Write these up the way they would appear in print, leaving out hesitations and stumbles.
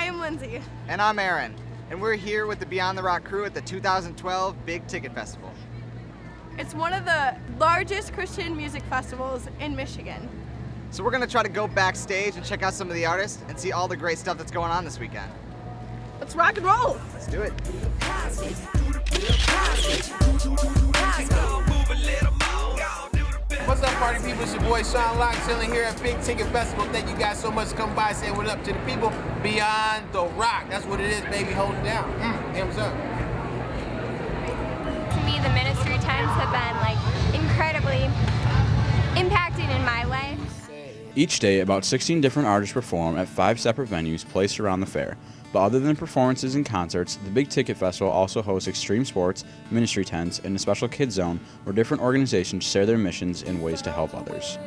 am Lindsay. And I'm Aaron. And we're here with the Beyond the Rock crew at the 2012 Big Ticket Festival. It's one of the largest Christian music festivals in Michigan. So we're going to try to go backstage and check out some of the artists and see all the great stuff that's going on this weekend. Let's rock and roll. Let's do it. What's up, party people? It's your boy Sean Locke, chilling here at Big Ticket Festival. Thank you guys so much for coming by, saying what up to the people beyond the rock. That's what it is, baby. Hold it down. Thumbs up. To me, the ministry times have been incredibly impacting in my life. Each day, about 16 different artists perform at 5 separate venues placed around the fair. But other than performances and concerts, the Big Ticket Festival also hosts extreme sports, ministry tents, and a special kids zone where different organizations share their missions and ways to help others.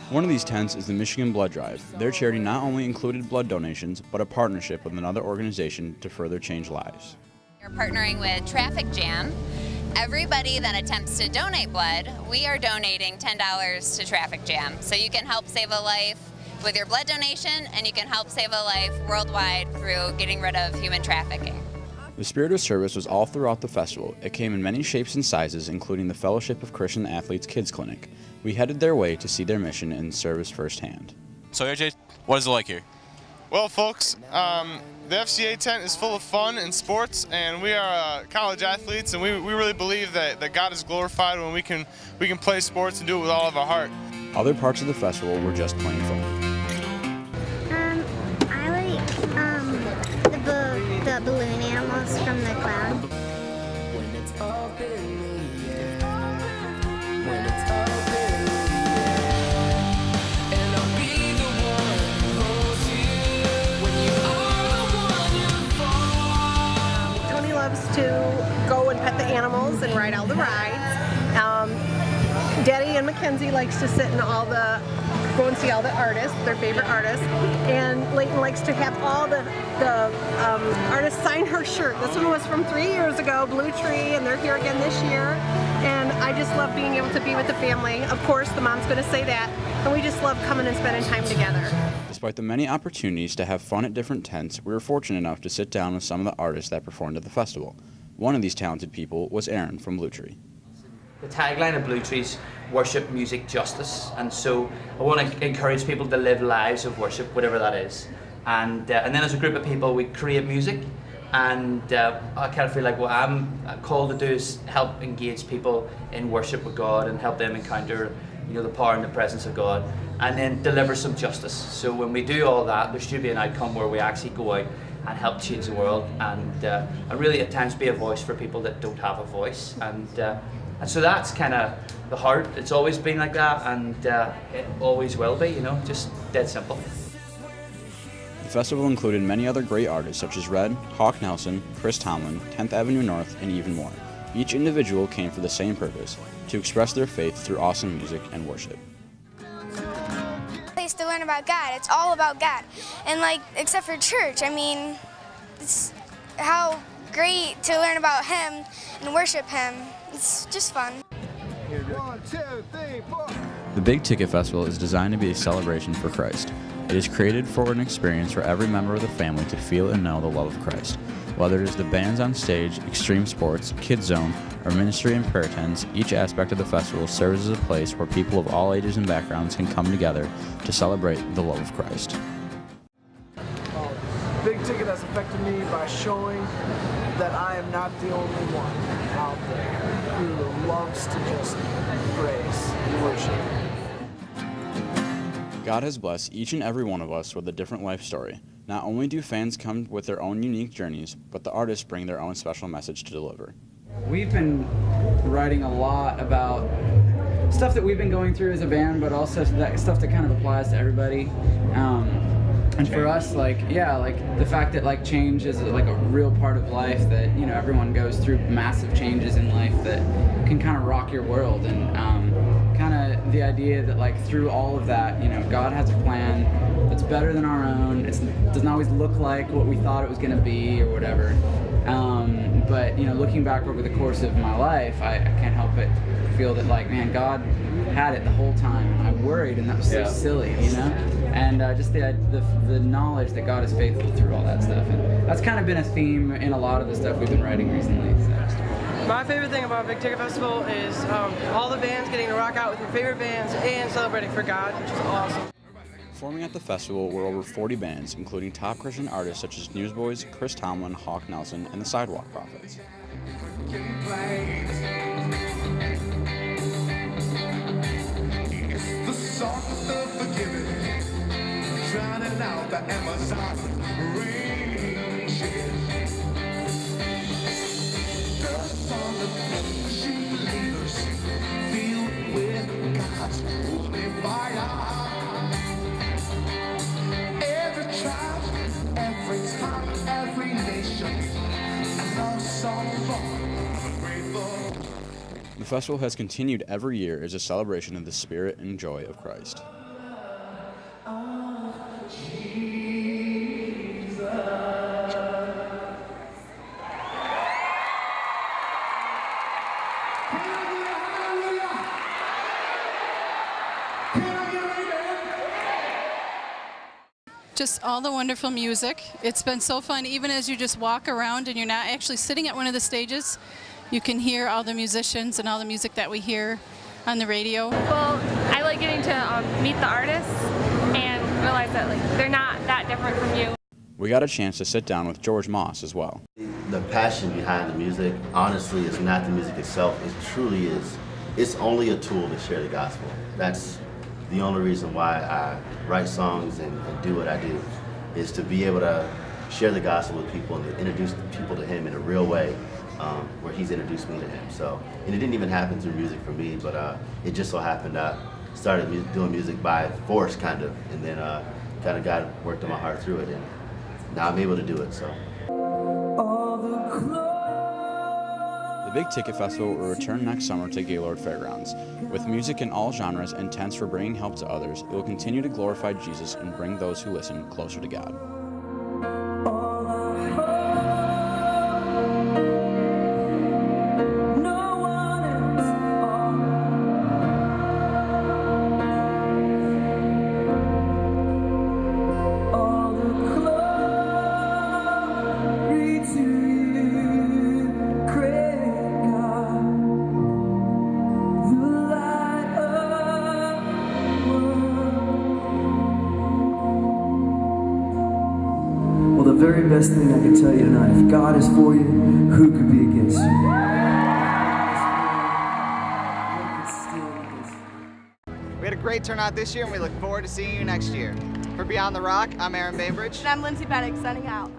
One of these tents is the Michigan Blood Drive. Their charity not only included blood donations, but a partnership with another organization to further change lives. We're partnering with Traffic Jam. Everybody that attempts to donate blood, we are donating $10 to Traffic Jam. So you can help save a life with your blood donation, and you can help save a life worldwide through getting rid of human trafficking. The spirit of service was all throughout the festival. It came in many shapes and sizes, including the Fellowship of Christian Athletes Kids Clinic. We headed their way to see their mission and service firsthand. So AJ, what is it like here? Well, folks, the FCA tent is full of fun and sports, and we are college athletes, and we really believe that God is glorified when we can play sports and do it with all of our heart. Other parts of the festival were just plain fun. I like the balloon animals from the cloud. Tony loves to go and pet the animals and ride all the rides. Daddy and Mackenzie likes to sit and go and see all the artists, their favorite artists. And Leighton likes to have all the artists sign her shirt. This one was from 3 years ago, Blue Tree, and they're here again this year. And I just love being able to be with the family. Of course, the mom's going to say that. And we just love coming and spending time together. Despite the many opportunities to have fun at different tents, we were fortunate enough to sit down with some of the artists that performed at the festival. One of these talented people was Aaron from Blue Tree. The tagline of Blue Tree's worship, music, justice, and so I want to encourage people to live lives of worship, whatever that is. And then as a group of people, we create music, and I kind of feel like what I'm called to do is help engage people in worship with God and help them encounter, the power and the presence of God, and then deliver some justice. So when we do all that, there should be an outcome where we actually go out and help change the world, and really at times be a voice for people that don't have a voice. And so that's kind of the heart. It's always been like that, and it always will be, just dead simple. The festival included many other great artists such as Red, Hawk Nelson, Chris Tomlin, 10th Avenue North, and even more. Each individual came for the same purpose, to express their faith through awesome music and worship. Place to learn about God. It's all about God. And except for church, it's how great to learn about Him and worship Him. It's just fun. 1, 2, 3, 4. The Big Ticket Festival is designed to be a celebration for Christ. It is created for an experience for every member of the family to feel and know the love of Christ. Whether it is the bands on stage, extreme sports, kids zone, or ministry and prayer tents, each aspect of the festival serves as a place where people of all ages and backgrounds can come together to celebrate the love of Christ. Big Ticket has affected me by showing that I am not the only one out there who loves to just praise and worship. God has blessed each and every one of us with a different life story. Not only do fans come with their own unique journeys, but the artists bring their own special message to deliver. We've been writing a lot about stuff that we've been going through as a band, but also stuff that kind of applies to everybody. And for us, the fact that change is a real part of life, that everyone goes through massive changes in life that can kind of rock your world, and kind of the idea that through all of that, God has a plan that's better than our own. It doesn't always look like what we thought it was going to be or whatever. But looking back over the course of my life, I can't help but feel that, like, man, God had it the whole time, and I worried, and that was so silly, And just the knowledge that God is faithful through all that stuff, and that's kind of been a theme in a lot of the stuff we've been writing recently. So. My favorite thing about Big Ticket Festival is all the bands getting to rock out with your favorite bands and celebrating for God, which is awesome. Performing at the festival were over 40 bands, including top Christian artists such as Newsboys, Chris Tomlin, Hawk Nelson, and the Sidewalk Prophets. The festival has continued every year as a celebration of the spirit and joy of Christ. Just all the wonderful music. It's been so fun, even as you just walk around and you're not actually sitting at one of the stages. You can hear all the musicians and all the music that we hear on the radio. Well, I like getting to meet the artists and realize that they're not that different from you. We got a chance to sit down with George Moss as well. The passion behind the music, honestly, is not the music itself. It truly is. It's only a tool to share the gospel. That's the only reason why I write songs and do what I do, is to be able to share the gospel with people and to introduce people to Him in a real way, where He's introduced me to Him. So, and it didn't even happen through music for me, but it just so happened I started doing music by force, kind of, and then kind of God worked on my heart through it, and now I'm able to do it. So. The Big Ticket Festival will return next summer to Gaylord Fairgrounds. With music in all genres and tents for bringing help to others, it will continue to glorify Jesus and bring those who listen closer to God. Well, the very best thing I can tell you tonight, if God is for you, who could be against you? We had a great turnout this year, and we look forward to seeing you next year. For Beyond the Rock, I'm Aaron Bainbridge. And I'm Lindsay Bennick, signing out.